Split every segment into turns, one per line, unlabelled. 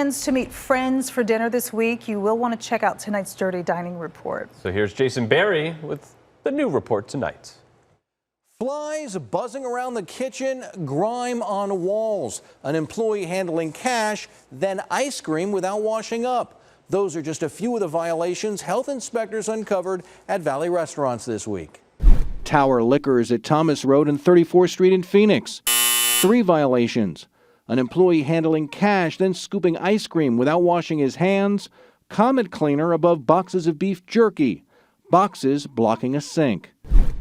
Plans to meet friends for dinner this week. You will want to check out tonight's Dirty Dining Report.
So here's Jason Berry with the new report tonight.
Flies buzzing around the kitchen, grime on walls, an employee handling cash, then ice cream without washing up. Those are just a few of the violations health inspectors uncovered at Valley Restaurants this week. Tower Liquors at Thomas Road and 34th Street in Phoenix. 3 violations. An employee handling cash, then scooping ice cream without washing his hands. Comet cleaner above boxes of beef jerky. Boxes blocking a sink.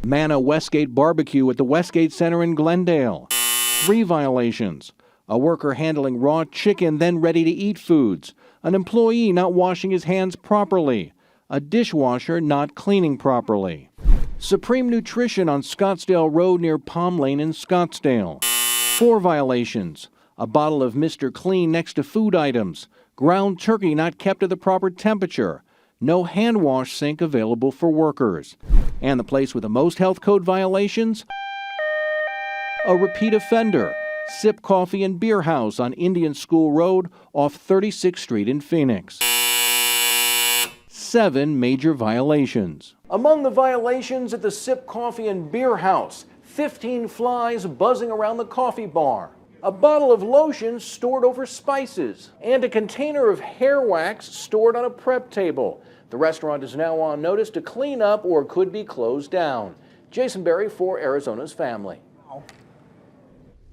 Manna Westgate Barbecue at the Westgate Center in Glendale. 3 violations. A worker handling raw chicken, then ready-to-eat foods. An employee not washing his hands properly. A dishwasher not cleaning properly. Supreme Nutrition on Scottsdale Road near Palm Lane in Scottsdale. 4 violations. A bottle of Mr. Clean next to food items. Ground turkey not kept at the proper temperature. No hand wash sink available for workers. And the place with the most health code violations? A repeat offender. Sip Coffee and Beer House on Indian School Road off 36th Street in Phoenix. 7 major violations. Among the violations at the Sip Coffee and Beer House, 15 flies buzzing around the coffee bar. A bottle of lotion stored over spices, and a container of hair wax stored on a prep table. The restaurant is now on notice to clean up or could be closed down. Jason Berry for Arizona's Family.
All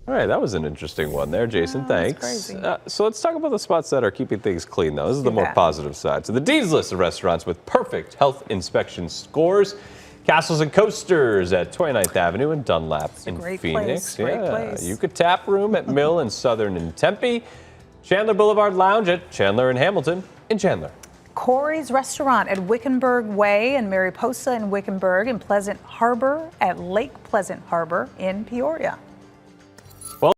right, that was an interesting one there, Jason. Thanks. So let's talk about the spots that are keeping things clean, though. This is the more positive side. So the Dean's List of restaurants with perfect health inspection scores. Castles and Coasters at 29th Avenue in Dunlap in Phoenix.
Great place.
Yucca Tap Room at Mill and Southern in Tempe. Chandler Boulevard Lounge at Chandler and Hamilton in Chandler.
Corey's Restaurant at Wickenburg Way and Mariposa in Wickenburg, and Pleasant Harbor at Lake Pleasant Harbor in Peoria.